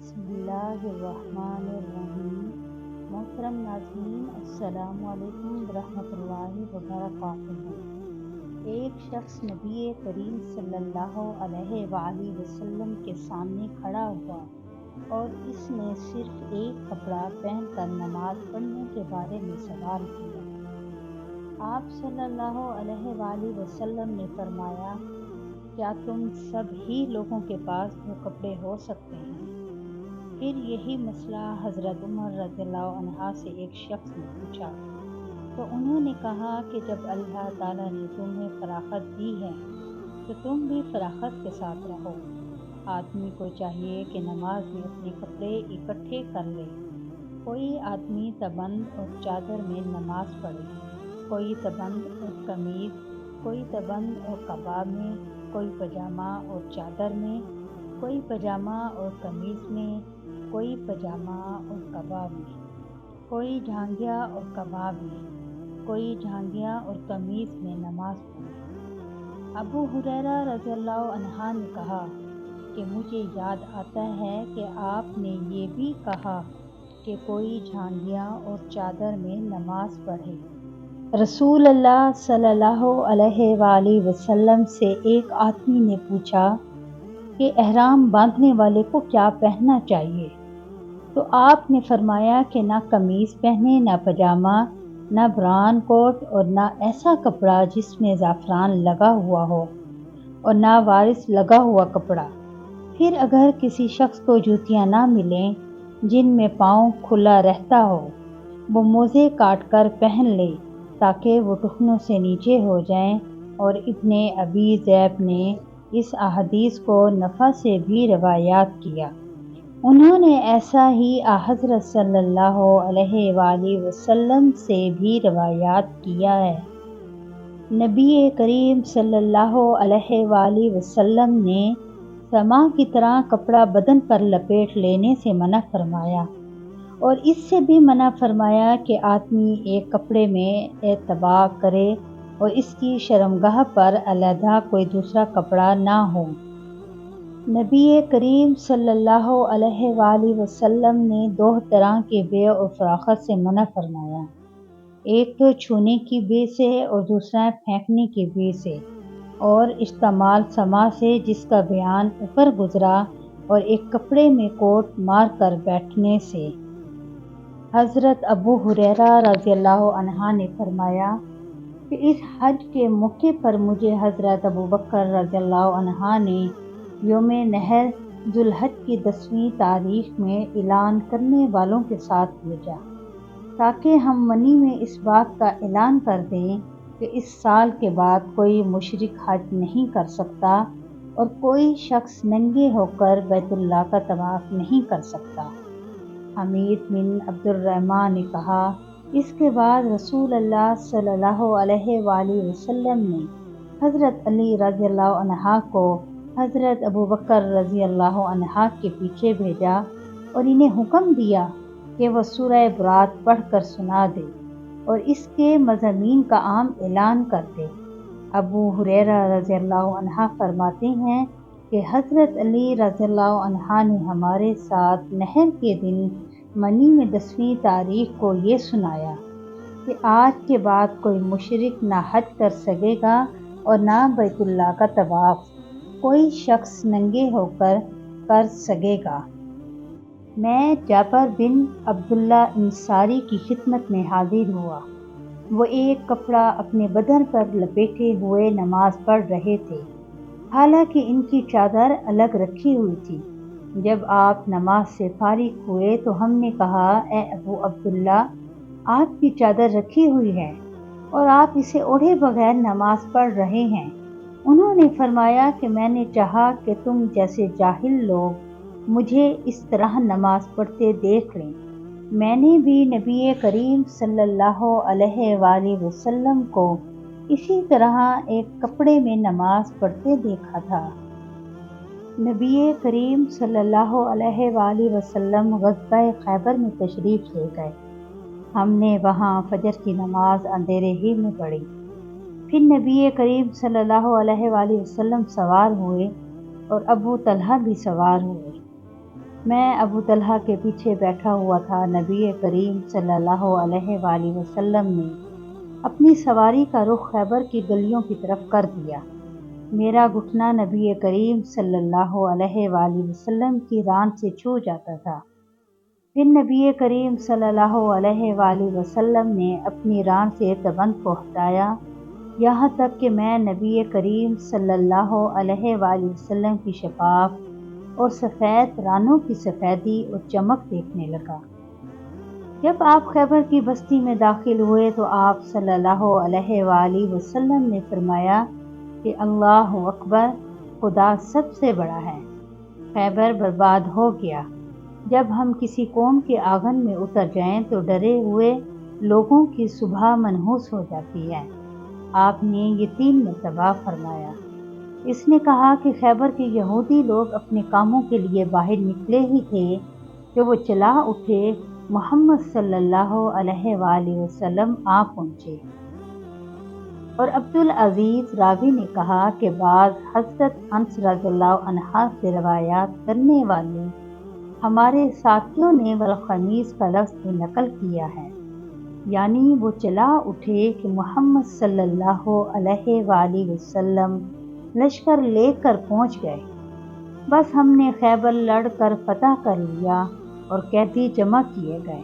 بسم اللہ الرحمن الرحیم۔ محترم ناظرین، السلام علیکم ورحمۃ اللہ وبرکاتہ۔ ایک شخص نبی کریم صلی اللہ علیہ وآلہ وسلم کے سامنے کھڑا ہوا اور اس نے صرف ایک کپڑا پہن کر نماز پڑھنے کے بارے میں سوال کیا۔ آپ صلی اللہ علیہ وآلہ وسلم نے فرمایا، کیا تم سب ہی لوگوں کے پاس وہ کپڑے ہو سکتے ہیں؟ پھر یہی مسئلہ حضرت عمر رضی اللہ عنہ سے ایک شخص نے پوچھا تو انہوں نے کہا کہ جب اللہ تعالیٰ نے تمہیں فراخت دی ہے تو تم بھی فراخت کے ساتھ رہو۔ آدمی کو چاہیے کہ نماز میں اپنے کپڑے اکٹھے کر لے۔ کوئی آدمی تبند اور چادر میں نماز پڑھے، کوئی تبند اور قمیض، کوئی تبند اور قبا میں، کوئی پاجامہ اور چادر میں، کوئی پاجامہ اور قمیض میں، کوئی پاجامہ اور قبا میں، کوئی جھانگیا اور قبا میں، کوئی جھانگیا اور قمیض میں نماز پڑھے۔ ابو ہریرہ رضی اللہ عنہ نے کہا کہ مجھے یاد آتا ہے کہ آپ نے یہ بھی کہا کہ کوئی جھانگیا اور چادر میں نماز پڑھے۔ رسول اللہ صلی اللہ علیہ وآلہ وسلم سے ایک آدمی نے پوچھا کہ احرام باندھنے والے کو کیا پہننا چاہیے؟ تو آپ نے فرمایا کہ نہ قمیض پہنے، نہ پاجامہ، نہ بران کوٹ اور نہ ایسا کپڑا جس میں زعفران لگا ہوا ہو اور نہ وارث لگا ہوا کپڑا۔ پھر اگر کسی شخص کو جوتیاں نہ ملیں جن میں پاؤں کھلا رہتا ہو، وہ موزے کاٹ کر پہن لے تاکہ وہ ٹخنوں سے نیچے ہو جائیں۔ اور ابن ابی ذئب نے اس احادیث کو نفع سے بھی روایات کیا۔ انہوں نے ایسا ہی حضرت صلی اللہ علیہ وآلہ وسلم سے بھی روایات کیا ہے۔ نبی کریم صلی اللہ علیہ وآلہ وسلم نے سما کی طرح کپڑا بدن پر لپیٹ لینے سے منع فرمایا، اور اس سے بھی منع فرمایا کہ آدمی ایک کپڑے میں اعتباء کرے اور اس کی شرمگاہ پر علیحدہ کوئی دوسرا کپڑا نہ ہو۔ نبی کریم صلی اللہ علیہ وآلہ وسلم نے دو طرح کے بیع و فراخت سے منع فرمایا، ایک تو چھونے کی بیع سے اور دوسرا پھینکنے کی بیع سے، اور استعمال سما سے جس کا بیان اوپر گزرا، اور ایک کپڑے میں کوٹ مار کر بیٹھنے سے۔ حضرت ابو ہریرہ رضی اللہ عنہ نے فرمایا کہ اس حج کے موقع پر مجھے حضرت ابوبکر رضی اللہ عنہ نے یوم نحر ذو الحج کی 10ویں تاریخ میں اعلان کرنے والوں کے ساتھ بھیجا تاکہ ہم منی میں اس بات کا اعلان کر دیں کہ اس سال کے بعد کوئی مشرک حج نہیں کر سکتا اور کوئی شخص ننگے ہو کر بیت اللہ کا طواف نہیں کر سکتا۔ حمید بن عبد الرحمن نے کہا، اس کے بعد رسول اللہ صلی اللہ علیہ وآلہ وسلم نے حضرت علی رضی اللہ عنہ کو حضرت ابوبکر رضی اللہ عنہ کے پیچھے بھیجا اور انہیں حکم دیا کہ وہ سورہ برات پڑھ کر سنا دے اور اس کے مضامین کا عام اعلان کر دے۔ ابو ہریرہ رضی اللہ عنہ فرماتے ہیں کہ حضرت علی رضی اللہ عنہ نے ہمارے ساتھ نحر کے دن منی میں 10ویں تاریخ کو یہ سنایا کہ آج کے بعد کوئی مشرک نہ حج کر سکے گا اور نہ بیت اللہ کا طواف کوئی شخص ننگے ہو کر سکے گا۔ میں جابر بن عبداللہ انصاری کی خدمت میں حاضر ہوا۔ وہ ایک کپڑا اپنے بدن پر لپیٹے ہوئے نماز پڑھ رہے تھے، حالانکہ ان کی چادر الگ رکھی ہوئی تھی۔ جب آپ نماز سے فارغ ہوئے تو ہم نے کہا، اے ابو عبداللہ، آپ کی چادر رکھی ہوئی ہے اور آپ اسے اوڑھے بغیر نماز پڑھ رہے ہیں۔ انہوں نے فرمایا کہ میں نے چاہا کہ تم جیسے جاہل لوگ مجھے اس طرح نماز پڑھتے دیکھ لیں۔ میں نے بھی نبی کریم صلی اللہ علیہ وآلہ وسلم کو اسی طرح ایک کپڑے میں نماز پڑھتے دیکھا تھا۔ نبی کریم صلی اللہ علیہ وآلہ وسلم غزوہ خیبر میں تشریف لے گئے۔ ہم نے وہاں فجر کی نماز اندھیرے ہی میں پڑھی۔ پھر نبی کریم صلی اللہ علیہ وآلہ وسلم سوار ہوئے اور ابو طلحہ بھی سوار ہوئے۔ میں ابو طلحہ کے پیچھے بیٹھا ہوا تھا۔ نبی کریم صلی اللہ علیہ وآلہ وسلم نے اپنی سواری کا رخ خیبر کی گلیوں کی طرف کر دیا۔ میرا گھٹنا نبی کریم صلی اللہ علیہ وآلہ وسلم کی ران سے چھو جاتا تھا۔ پھر نبی کریم صلی اللہ علیہ وآلہ وسلم نے اپنی ران سے تبند کو ہٹایا، یہاں تک کہ میں نبی کریم صلی اللہ علیہ وآلہ وسلم کی شفاف اور سفید رانوں کی سفیدی اور چمک دیکھنے لگا۔ جب آپ خیبر کی بستی میں داخل ہوئے تو آپ صلی اللہ علیہ وآلہ وسلم نے فرمایا کہ اللہ اکبر، خدا سب سے بڑا ہے، خیبر برباد ہو گیا۔ جب ہم کسی قوم کے آنگن میں اتر جائیں تو ڈرے ہوئے لوگوں کی صبح منحوس ہو جاتی ہے۔ آپ نے یہ 3 مرتبہ فرمایا۔ اس نے کہا کہ خیبر کے یہودی لوگ اپنے کاموں کے لیے باہر نکلے ہی تھے کہ وہ چلا اٹھے، محمد صلی اللہ علیہ وآلہ وسلم آ پہنچے۔ اور عبدالعزیز راوی نے کہا کہ بعض حضرت انس رضی اللہ عنہ سے روایات کرنے والے ہمارے ساتھیوں نے والخمیس کا لفظ بھی نقل کیا ہے، یعنی وہ چلا اٹھے کہ محمد صلی اللہ علیہ وآلہ وسلم لشکر لے کر پہنچ گئے، بس ہم نے خیبر لڑ کر فتح کر لیا اور قیدی جمع کیے گئے۔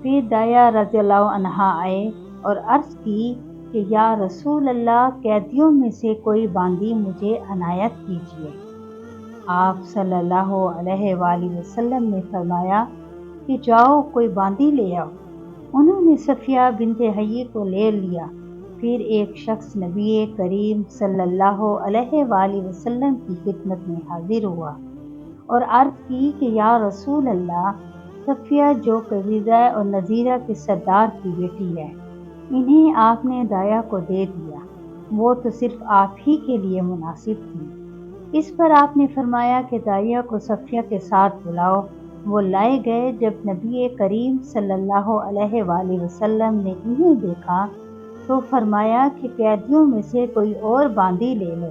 پھر دایا رضی اللہ عنہ آئے اور عرض کی کہ یا رسول اللہ، قیدیوں میں سے کوئی باندی مجھے عنایت کیجیے۔ آپ صلی اللہ علیہ وآلہ وسلم نے فرمایا کہ جاؤ کوئی باندی لے آؤ۔ انہوں نے صفیہ بنت حیی کو لے لیا۔ پھر ایک شخص نبی کریم صلی اللہ علیہ وآلہ وسلم کی خدمت میں حاضر ہوا اور عرض کی کہ یا رسول اللہ، صفیہ جو قبیضہ اور نذیرہ کے سردار کی بیٹی ہے، انہیں آپ نے دایا کو دے دیا، وہ تو صرف آپ ہی کے لیے مناسب تھی۔ اس پر آپ نے فرمایا کہ داعیہ کو صفیہ کے ساتھ بلاؤ۔ وہ لائے گئے۔ جب نبی کریم صلی اللہ علیہ وآلہ وسلم نے انہیں دیکھا تو فرمایا کہ قیدیوں میں سے کوئی اور باندی لے لو۔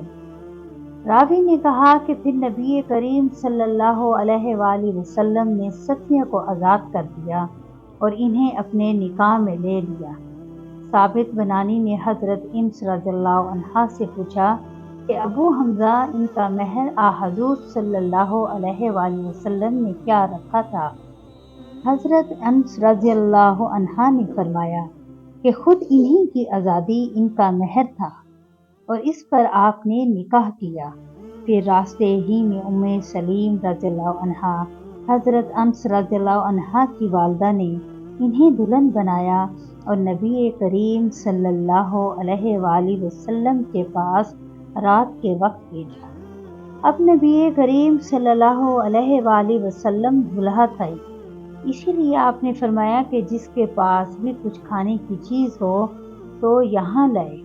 راوی نے کہا کہ پھر نبی کریم صلی اللہ علیہ وآلہ وسلم نے صفیہ کو آزاد کر دیا اور انہیں اپنے نکاح میں لے لیا۔ ثابت بنانی نے حضرت انس رضی اللہ عنہ سے پوچھا کہ ابو حمزہ، ان کا مہر حضور صلی اللہ علیہ وآلہ وسلم نے کیا رکھا تھا؟ حضرت انس رضی اللہ عنہ نے فرمایا کہ خود انہی کی آزادی ان کا مہر تھا اور اس پر آپ نے نکاح کیا۔ پھر راستے ہی میں سلیم رضی اللہ عنہ، حضرت انس رضی اللہ عنہ کی والدہ نے انہیں دلہن بنایا اور نبی کریم صلی اللہ علیہ وآلہ وسلم کے پاس رات کے وقت بھیجا۔ اب نبی کریم صلی اللہ علیہ وآلہ وسلم دولہا تھے، اسی لیے آپ نے فرمایا کہ جس کے پاس بھی کچھ کھانے کی چیز ہو تو یہاں لائے۔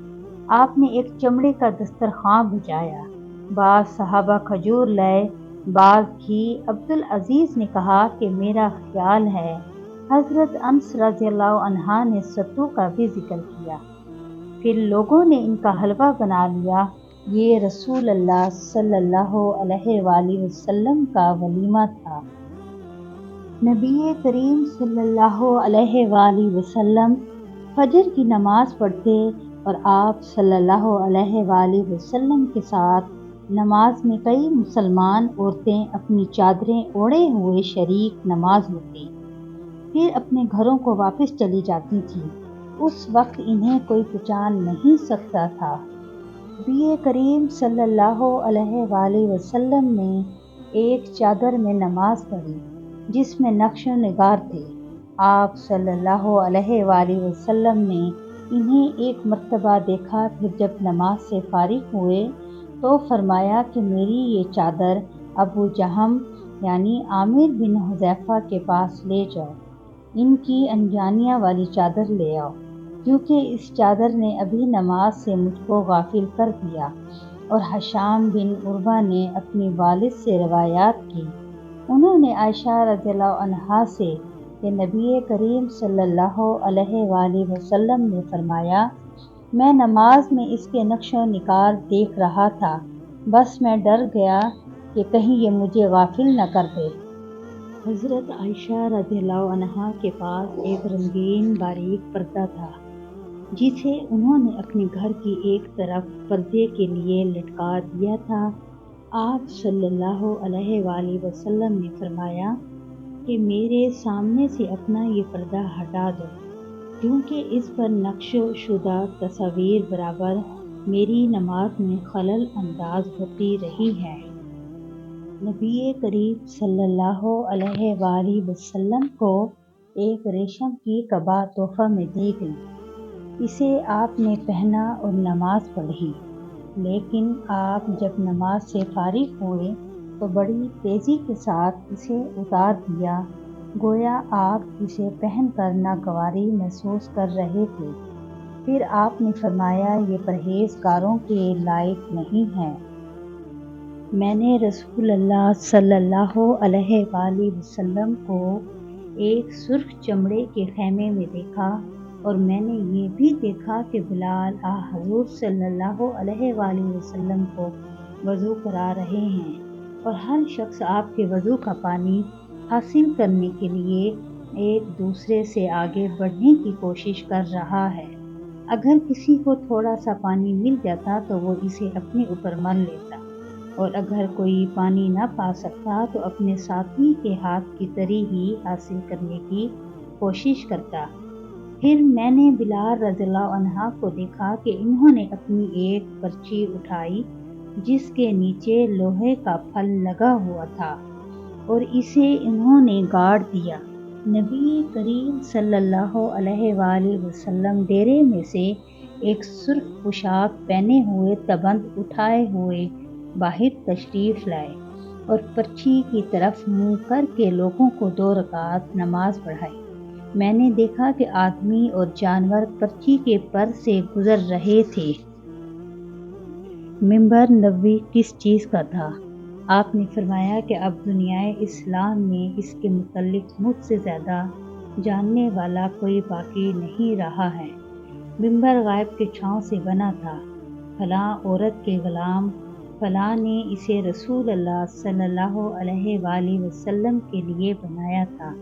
آپ نے ایک چمڑے کا دسترخوان بچھایا، بعض صحابہ کھجور لائے، بعض گھی۔ عبدالعزیز نے کہا کہ میرا خیال ہے حضرت انس رضی اللہ عنہ نے ستو کا بھی ذکر کیا۔ پھر لوگوں نے ان کا حلوہ بنا لیا۔ یہ رسول اللہ صلی اللہ علیہ وآلہ وسلم کا ولیمہ تھا۔ نبی کریم صلی اللہ علیہ وآلہ وسلم فجر کی نماز پڑھتے اور آپ صلی اللہ علیہ وآلہ وسلم کے ساتھ نماز میں کئی مسلمان عورتیں اپنی چادریں اوڑھے ہوئے شریک نماز ہوتی، پھر اپنے گھروں کو واپس چلی جاتی تھیں۔ اس وقت انہیں کوئی پہچان نہیں سکتا تھا۔ نبی کریم صلی اللہ علیہ وآلہ وسلم نے ایک چادر میں نماز پڑھی جس میں نقش و نگار تھے۔ آپ صلی اللہ علیہ وآلہ وسلم نے انہیں ایک مرتبہ دیکھا، پھر جب نماز سے فارغ ہوئے تو فرمایا کہ میری یہ چادر ابو جہم یعنی عامر بن حذیفہ کے پاس لے جاؤ، ان کی انجانیہ والی چادر لے آؤ، کیونکہ اس چادر نے ابھی نماز سے مجھ کو غافل کر دیا۔ اور ہشام بن عروہ نے اپنی والد سے روایات کی، انہوں نے عائشہ رضی اللہ عنہا سے کہ نبی کریم صلی اللہ علیہ وآلہ وسلم نے فرمایا، میں نماز میں اس کے نقش و نگار دیکھ رہا تھا، بس میں ڈر گیا کہ کہیں یہ مجھے غافل نہ کر دے۔ حضرت عائشہ رضی اللہ عنہا کے پاس ایک رنگین باریک پردہ تھا جسے انہوں نے اپنے گھر کی ایک طرف پردے کے لیے لٹکا دیا تھا۔ آپ صلی اللہ علیہ وآلہ وسلم نے فرمایا کہ میرے سامنے سے اپنا یہ پردہ ہٹا دو، کیونکہ اس پر نقش شدہ تصاویر برابر میری نماز میں خلل انداز ہوتی رہی ہیں۔ نبی کریم صلی اللہ علیہ وآلہ وسلم کو ایک ریشم کی قبا تحفہ میں دی گئی۔ اسے آپ نے پہنا اور نماز پڑھی، لیکن آپ جب نماز سے فارغ ہوئے تو بڑی تیزی کے ساتھ اسے اتار دیا، گویا آپ اسے پہن کر ناگواری محسوس کر رہے تھے۔ پھر آپ نے فرمایا، یہ پرہیزگاروں کے لائق نہیں ہے۔ میں نے رسول اللہ صلی اللہ علیہ وآلہ وسلم کو ایک سرخ چمڑے کے خیمے میں دیکھا، اور میں نے یہ بھی دیکھا کہ بلال حضور صلی اللہ علیہ وآلہ وسلم کو وضو کرا رہے ہیں، اور ہر شخص آپ کے وضو کا پانی حاصل کرنے کے لیے ایک دوسرے سے آگے بڑھنے کی کوشش کر رہا ہے۔ اگر کسی کو تھوڑا سا پانی مل جاتا تو وہ اسے اپنے اوپر مل لیتا، اور اگر کوئی پانی نہ پا سکتا تو اپنے ساتھی کے ہاتھ کی تری ہی حاصل کرنے کی کوشش کرتا۔ پھر میں نے بلال رضی اللہ عنہ کو دیکھا کہ انہوں نے اپنی ایک پرچی اٹھائی جس کے نیچے لوہے کا پھل لگا ہوا تھا، اور اسے انہوں نے گاڑ دیا۔ نبی کریم صلی اللہ علیہ وآلہ وسلم ڈیرے میں سے ایک سرخ پوشاک پہنے ہوئے تبند اٹھائے ہوئے باہر تشریف لائے، اور پرچی کی طرف منہ کر کے لوگوں کو 2 رکعت نماز پڑھائی۔ میں نے دیکھا کہ آدمی اور جانور پرچی کے پر سے گزر رہے تھے۔ منبر نبوی کس چیز کا تھا؟ آپ نے فرمایا کہ اب دنیائے اسلام میں اس کے متعلق مجھ سے زیادہ جاننے والا کوئی باقی نہیں رہا ہے۔ منبر غائب کے چھاؤں سے بنا تھا۔ فلاں عورت کے غلام فلاں نے اسے رسول اللہ صلی اللہ علیہ وآلہ وسلم کے لیے بنایا تھا۔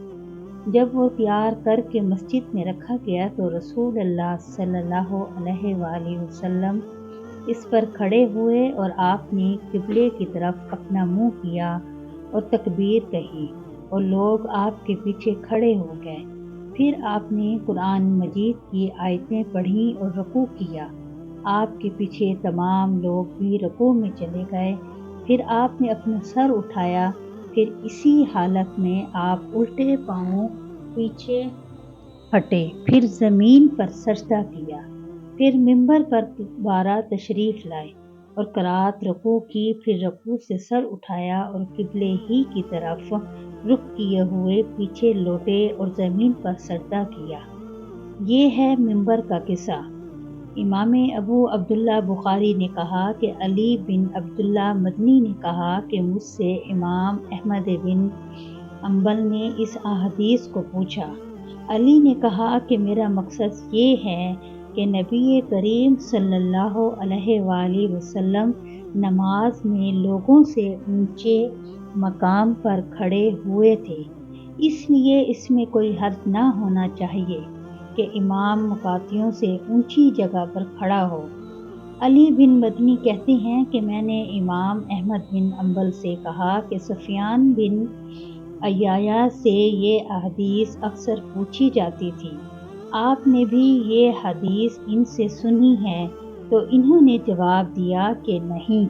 جب وہ تیار کر کے مسجد میں رکھا گیا تو رسول اللہ صلی اللہ علیہ وآلہ وسلم اس پر کھڑے ہوئے، اور آپ نے قبلے کی طرف اپنا منہ کیا اور تکبیر کہی، اور لوگ آپ کے پیچھے کھڑے ہو گئے۔ پھر آپ نے قرآن مجید کی آیتیں پڑھیں اور رکوع کیا۔ آپ کے پیچھے تمام لوگ بھی رکوع میں چلے گئے۔ پھر آپ نے اپنا سر اٹھایا، پھر اسی حالت میں آپ الٹے پاؤں پیچھے ہٹے، پھر زمین پر سجدہ کیا، پھر منبر پر دوبارہ تشریف لائے اور قرات رکوع کی، پھر رکوع سے سر اٹھایا اور قبلے ہی کی طرف رخ کیے ہوئے پیچھے لوٹے اور زمین پر سجدہ کیا۔ یہ ہے منبر کا قصہ۔ امام ابو عبداللہ بخاری نے کہا کہ علی بن عبداللہ مدنی نے کہا کہ مجھ سے امام احمد بن حنبل نے اس احادیث کو پوچھا۔ علی نے کہا کہ میرا مقصد یہ ہے کہ نبی کریم صلی اللہ علیہ وآلہ وسلم نماز میں لوگوں سے اونچے مقام پر کھڑے ہوئے تھے، اس لیے اس میں کوئی حرج نہ ہونا چاہیے کہ امام مقاتیوں سے اونچی جگہ پر کھڑا ہو۔ علی بن مدنی کہتے ہیں کہ میں نے امام احمد بن حنبل سے کہا کہ سفیان بن عیینہ سے یہ احادیث اکثر پوچھی جاتی تھی، آپ نے بھی یہ حدیث ان سے سنی ہے؟ تو انہوں نے جواب دیا کہ نہیں۔